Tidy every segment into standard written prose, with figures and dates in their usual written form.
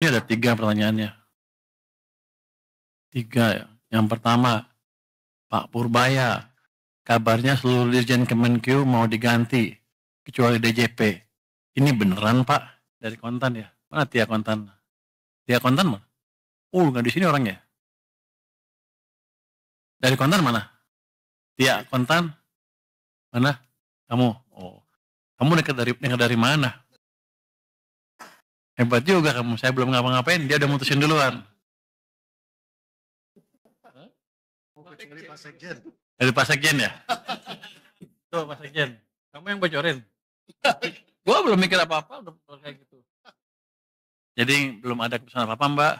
Ini ada 3 pertanyaannya. 3 ya. Yang pertama, Pak Purbaya, kabarnya seluruh Dirjen Kemenkeu mau diganti, kecuali DJP. Ini beneran Pak? Dari Kontan ya? Mana Tia Kontan? Tia Kontan mana? Nggak di sini orangnya. Dari Kontan mana? Tia Kontan? Mana? Kamu? Oh, kamu dekat dari mana? Hebat juga kamu, saya belum ngapa-ngapain, dia udah mutusin duluan. Dari Pak Sekjen ya? Tuh Pak Sekjen, kamu yang bocorin. Gua belum mikir apa-apa, udah kayak gitu. Jadi belum ada keputusan apa-apa Mbak.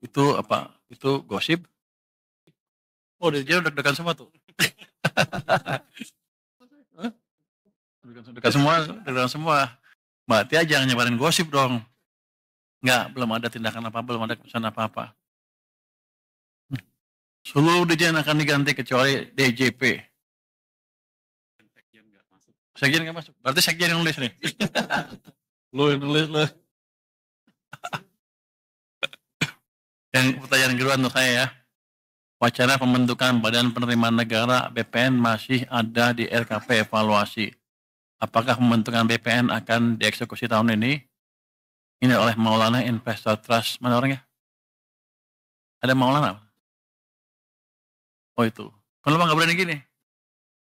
Itu apa? Itu gosip. Oh, dia udah deg-degan semua tuh. Deg-degan semua. Mbak Tia jangan nyebarin gosip dong. Enggak, belum ada tindakan apa, belum ada keputusan apa-apa. Seluruh dirjen akan diganti kecuali DJP. Sekjen nggak masuk. Berarti sekjen yang nulis nih. Lu yang nulis lu. Yang pertanyaan kedua untuk saya ya. Wacana pembentukan Badan Penerimaan Negara BPN masih ada di RKP evaluasi. Apakah pembentukan BPN akan dieksekusi tahun ini? Ini oleh Maulana Investor Trust. Mana orangnya? Ada Maulana? Oh itu. Kenapa nggak berani gini?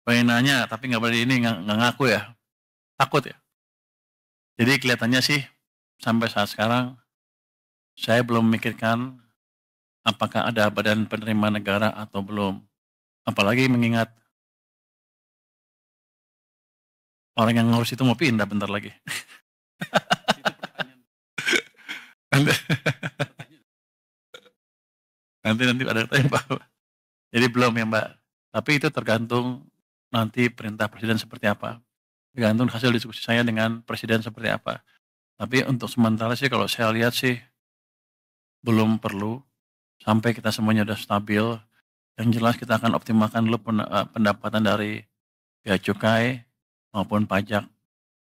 Pengen nanya tapi nggak berani ini, nggak ngaku ya. Takut ya. Jadi kelihatannya sih sampai saat sekarang saya belum memikirkan apakah ada Badan Penerimaan Negara atau belum. Apalagi mengingat orang yang ngurus itu mau pindah bentar lagi. nanti ada tanya Pak. Jadi belum ya Mbak. Tapi itu tergantung nanti perintah Presiden seperti apa. Tergantung hasil diskusi saya dengan Presiden seperti apa. Tapi untuk sementara sih kalau saya lihat sih belum perlu sampai kita semuanya sudah stabil. Yang jelas kita akan optimalkan dulu pendapatan dari bea cukai maupun pajak.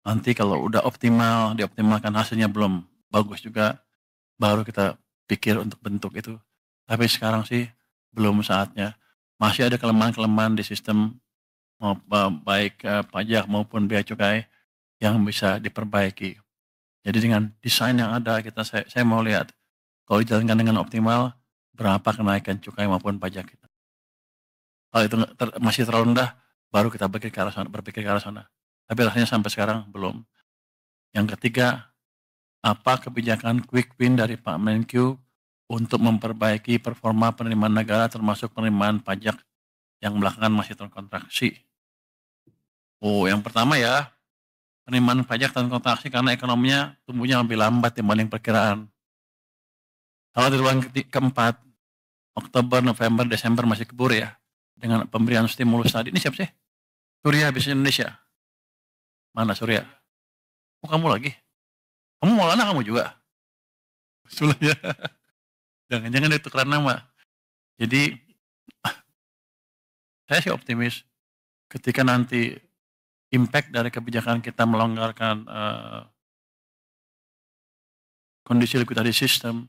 Nanti kalau udah optimal, dioptimalkan hasilnya belum bagus juga, baru kita pikir untuk bentuk itu. Tapi sekarang sih belum saatnya. Masih ada kelemahan-kelemahan di sistem baik pajak maupun bea cukai yang bisa diperbaiki. Jadi dengan desain yang ada saya mau lihat kalau dijalankan dengan optimal berapa kenaikan cukai maupun pajak kita. Kalau itu masih terlalu rendah, baru kita berpikir ke arah sana. Tapi rasanya sampai sekarang belum. Yang ketiga, apa kebijakan quick win dari Pak Menkyu untuk memperbaiki performa penerimaan negara termasuk penerimaan pajak yang belakangan masih terkontraksi. Oh, yang pertama ya, penerimaan pajak terkontraksi karena ekonominya tumbuhnya lebih lambat dibanding perkiraan. Kalau di ruang keempat, Oktober, November, Desember masih kebur ya, dengan pemberian stimulus tadi. Ini siapa sih? Surya Bisnis Indonesia. Mana Surya? Oh, kamu lagi? Kamu Maulana kamu juga? Sebelumnya. Jangan-jangan itu karena nama. Jadi, saya sih optimis ketika nanti impact dari kebijakan kita melonggarkan kondisi likuidasi sistem,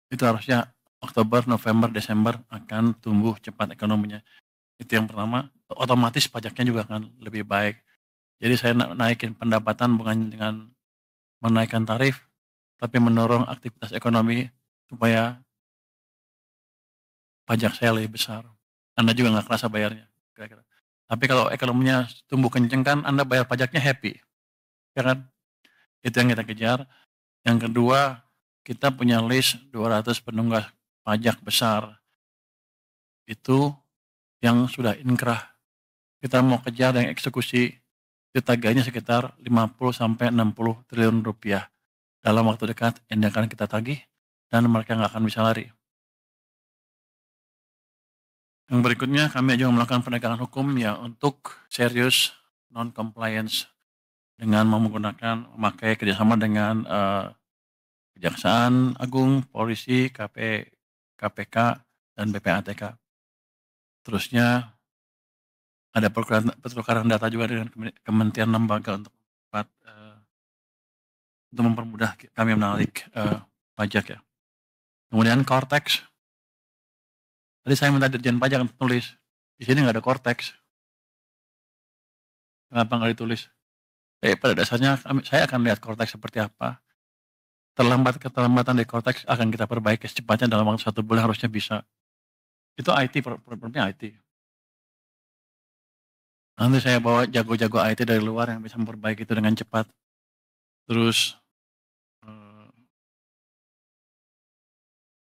itu harusnya Oktober, November, Desember akan tumbuh cepat ekonominya. Itu yang pertama, otomatis pajaknya juga akan lebih baik. Jadi saya naikin pendapatan bukan dengan menaikkan tarif, tapi mendorong aktivitas ekonomi supaya pajak saya lebih besar. Anda juga nggak kerasa bayarnya, kira-kira. Tapi kalau ekonominya tumbuh kenceng kan, Anda bayar pajaknya happy, ya kan? Itu yang kita kejar. Yang kedua, kita punya list 200 penunggak pajak besar. Itu yang sudah inkrah. Kita mau kejar yang eksekusi, itu tagihannya sekitar 50-60 triliun rupiah. Dalam waktu dekat, ini akan kita tagih, dan mereka nggak akan bisa lari. Yang berikutnya, kami juga melakukan penegakan hukum ya untuk serius non-compliance dengan memakai kerjasama dengan Kejaksaan Agung, Polisi, KPK, dan BPATK. Terusnya ada pertukaran data juga dengan kementerian lembaga untuk untuk mempermudah kami menarik pajak ya. Kemudian Cortex, tadi saya minta Dirjen Pajak untuk tulis, di sini nggak ada Cortex, kenapa nggak ditulis? Pada dasarnya saya akan lihat Cortex seperti apa. Keterlambatan di Cortex akan kita perbaiki secepatnya dalam waktu 1 bulan harusnya bisa. Itu IT, problemnya IT. Nanti saya bawa jago-jago IT dari luar yang bisa memperbaiki itu dengan cepat. Terus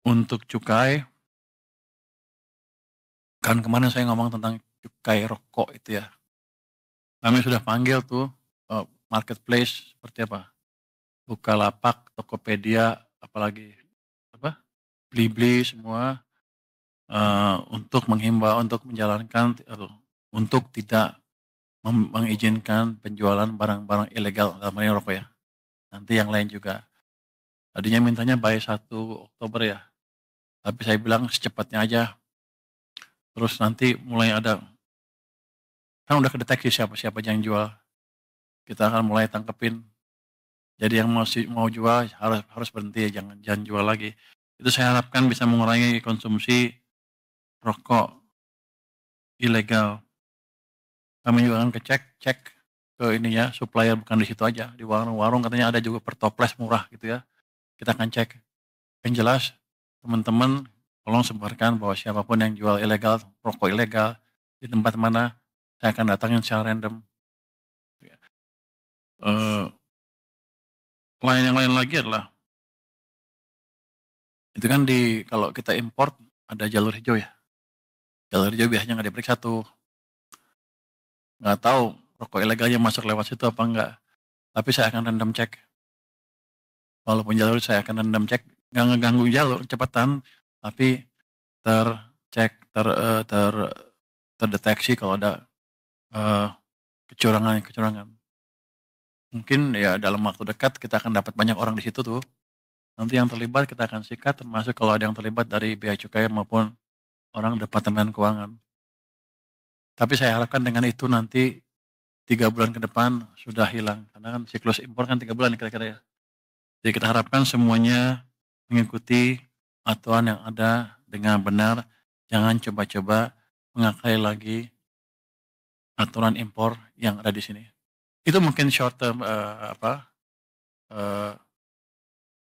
untuk cukai, kan kemarin saya ngomong tentang cukai rokok itu ya. Kami sudah panggil tuh marketplace seperti apa, Bukalapak, Tokopedia, apalagi apa, Blibli semua untuk menghimbau untuk menjalankan untuk tidak mengizinkan penjualan barang-barang ilegal dalam hal ini rokok ya. Nanti yang lain juga. Tadinya mintanya by 1 Oktober ya. Tapi saya bilang secepatnya aja. Terus nanti mulai ada, kan udah kedeteksi siapa-siapa yang jual. Kita akan mulai tangkepin. Jadi yang masih mau jual harus berhenti, jangan jual lagi. Itu saya harapkan bisa mengurangi konsumsi rokok ilegal. Kami juga akan cek ke ini ya, supplier bukan di situ aja. Di warung-warung katanya ada juga per toples murah gitu ya. Kita akan cek. Yang jelas teman-teman tolong sebarkan bahwa siapapun yang jual ilegal, rokok ilegal di tempat mana, saya akan datangin secara random. Yang lain lagi adalah itu kan kalau kita import ada jalur hijau ya. Jalur hijau biasanya nggak diperiksa tuh. Nggak tahu rokok ilegalnya masuk lewat situ apa enggak. Tapi saya akan random cek. Walaupun jalur saya akan random cek, nggak ngeganggu jalur cepatan, tapi tercek, terdeteksi kalau ada kecurangan. Mungkin ya dalam waktu dekat kita akan dapat banyak orang di situ tuh. Nanti yang terlibat kita akan sikat, termasuk kalau ada yang terlibat dari bea cukai maupun orang Departemen Keuangan. Tapi saya harapkan dengan itu nanti 3 bulan ke depan sudah hilang. Karena kan siklus impor kan 3 bulan kira-kira ya. Jadi kita harapkan semuanya mengikuti aturan yang ada dengan benar. Jangan coba-coba mengakai lagi aturan impor yang ada di sini. Itu mungkin short term